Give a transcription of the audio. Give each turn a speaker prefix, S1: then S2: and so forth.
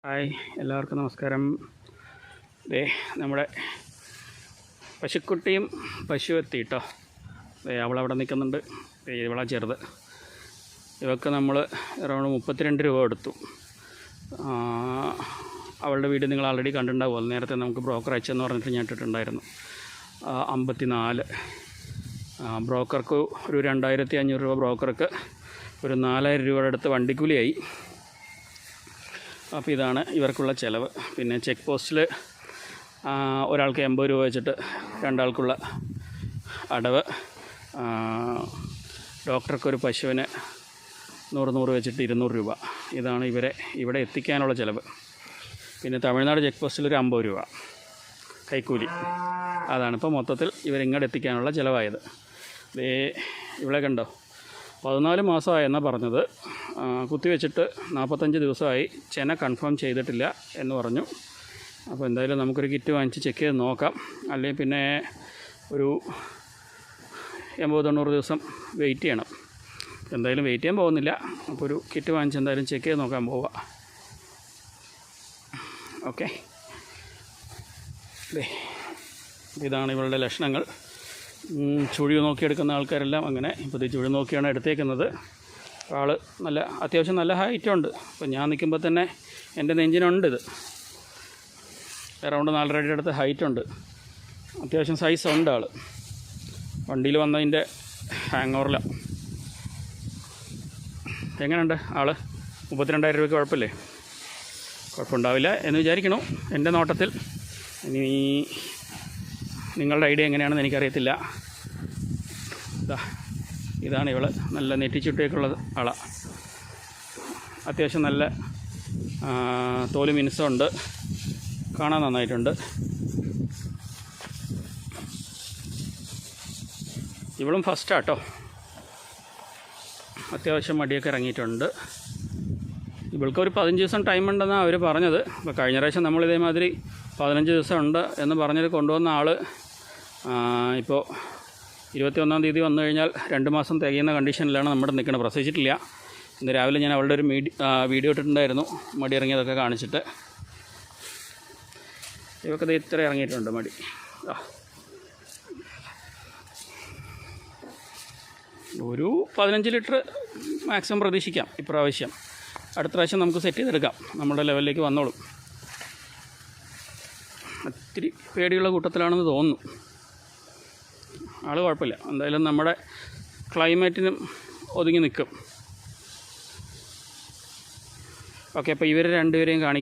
S1: Hi, എല്ലാവർക്കും നമസ്കാരം. നമ്മുടെ പശുക്കുട്ടിയും പശു എത്തി കേട്ടോ. അവളവിടെ നിൽക്കുന്നുണ്ട്. ഇവളാ ചെറുത്. ഇവൾക്ക് നമ്മൾ അറൗണ്ട് 32 രൂപ എടുത്തു. അവളുടെ വീട് നിങ്ങൾ ആൾറെഡി കണ്ടിട്ടുണ്ടാവുമല്ലോ. നേരത്തെ നമുക്ക് ബ്രോക്കർ അയച്ചെന്ന് പറഞ്ഞിട്ട് ഞാൻ ഇട്ടിട്ടുണ്ടായിരുന്നു. 54 ബ്രോക്കർക്ക് ഒരു 2500 രൂപ, ബ്രോക്കർക്ക് ഒരു 4000 രൂപയുടെ അടുത്ത് വണ്ടിക്കൂലിയായി. അപ്പോൾ ഇതാണ് ഇവർക്കുള്ള ചിലവ്. പിന്നെ ചെക്ക് പോസ്റ്റിൽ ഒരാൾക്ക് 80 രൂപ വെച്ചിട്ട് രണ്ടാൾക്കുള്ള അടവ്. ഡോക്ടർക്കൊരു പശുവിന് 100 വെച്ചിട്ട് 200 രൂപ. ഇതാണ് ഇവരെ ഇവിടെ എത്തിക്കാനുള്ള ചിലവ്. പിന്നെ തമിഴ്നാട് ചെക്ക് പോസ്റ്റിൽ ഒരു 50 രൂപ കൈക്കൂലി. അതാണ് ഇപ്പോൾ മൊത്തത്തിൽ ഇവരിങ്ങോട്ട് എത്തിക്കാനുള്ള ചിലവായത്. ഇവിടെ കണ്ടോ, 14 മാസമായെന്നാണ് പറഞ്ഞത്. കുത്തിവെച്ചിട്ട് 45 ദിവസമായി. ചെന കൺഫേം ചെയ്തിട്ടില്ല എന്ന് പറഞ്ഞു. അപ്പോൾ എന്തായാലും നമുക്കൊരു കിറ്റ് വാങ്ങിച്ച് ചെക്ക് ചെയ്ത് നോക്കാം. അല്ലെങ്കിൽ പിന്നെ ഒരു 80-90 ദിവസം വെയിറ്റ് ചെയ്യണം. എന്തായാലും വെയിറ്റ് ചെയ്യാൻ പോകുന്നില്ല. അപ്പോൾ ഒരു കിറ്റ് വാങ്ങിച്ച് എന്തായാലും ചെക്ക് ചെയ്ത് നോക്കാൻ പോവുക. ഓക്കെ, ഇതാണ് ഇവളുടെ ലക്ഷണങ്ങൾ. ചുഴി നോക്കിയെടുക്കുന്ന ആൾക്കാരെല്ലാം അങ്ങനെ ഇപ്പോൾ ചുഴി നോക്കിയാണ് എടുത്തേക്കുന്നത്. ആൾ അത്യാവശ്യം നല്ല ഹൈറ്റുണ്ട്. അപ്പോൾ ഞാൻ നിൽക്കുമ്പോൾ തന്നെ എൻ്റെ നെഞ്ചിനുണ്ട്. ഇത് അറൗണ്ട് 4.5 അടി അടുത്ത് ഹൈറ്റുണ്ട്. അത്യാവശ്യം സൈസ് ഉണ്ട് ആൾ. വണ്ടിയിൽ വന്നതിൻ്റെ ഹാങ് ഓവറിലാണ്. എങ്ങനെയുണ്ട് ആൾ? 32,000 രൂപയ്ക്ക് കുഴപ്പമില്ലേ? കുഴപ്പമുണ്ടാവില്ല എന്ന് വിചാരിക്കണു എൻ്റെ നോട്ടത്തിൽ. ഇനി നിങ്ങളുടെ ഐഡിയ എങ്ങനെയാണെന്ന് എനിക്കറിയത്തില്ല. ഇതാണ് ഇവൾ. നല്ല നെറ്റിച്ചുട്ടിയൊക്കെയുള്ള ആളാണ്. അത്യാവശ്യം നല്ല തോല് മിനുസമുണ്ട്. കാണാൻ നന്നായിട്ടുണ്ട്. ഇവളും ഫസ്റ്റാട്ടോ. അത്യാവശ്യം മടിയൊക്കെ ഇറങ്ങിയിട്ടുണ്ട്. ഇവൾക്കൊരു 15 ദിവസം ടൈം ഉണ്ടെന്നാണ് അവർ പറഞ്ഞത്. അപ്പോൾ കഴിഞ്ഞ പ്രാവശ്യം നമ്മളിതേമാതിരി 15 ദിവസം ഉണ്ട് എന്ന് പറഞ്ഞത് കൊണ്ടുവന്ന ആൾ ഇപ്പോൾ 21-ാം തീയതി വന്നു കഴിഞ്ഞാൽ 2 മാസം തികയുന്ന കണ്ടീഷനിലാണ് നമ്മുടെ നിൽക്കുന്നത്. പ്രസവിച്ചിട്ടില്ല. ഇന്ന് രാവിലെ ഞാൻ അവളുടെ ഒരു വീഡിയോ ഇട്ടിട്ടുണ്ടായിരുന്നു, മടി ഇറങ്ങിയതൊക്കെ കാണിച്ചിട്ട്. ഇവക്കത് ഇത്ര ഇറങ്ങിയിട്ടുണ്ട് മടി. ഒരു 15 ലിറ്റർ മാക്സിമം പ്രതീക്ഷിക്കാം ഇപ്രാവശ്യം. അടുത്ത പ്രാവശ്യം നമുക്ക് സെറ്റ് ചെയ്തെടുക്കാം. നമ്മുടെ ലെവലിലേക്ക് വന്നോളും. ഒത്തിരി പേടിയുള്ള കൂട്ടത്തിലാണെന്ന് തോന്നുന്നു. ആൾ കുഴപ്പമില്ല. എന്തായാലും നമ്മുടെ ക്ലൈമറ്റിനും ഒതുങ്ങി നിൽക്കും. ഓക്കെ, അപ്പോൾ ഇവർ രണ്ടുപേരെയും കാണിക്കും.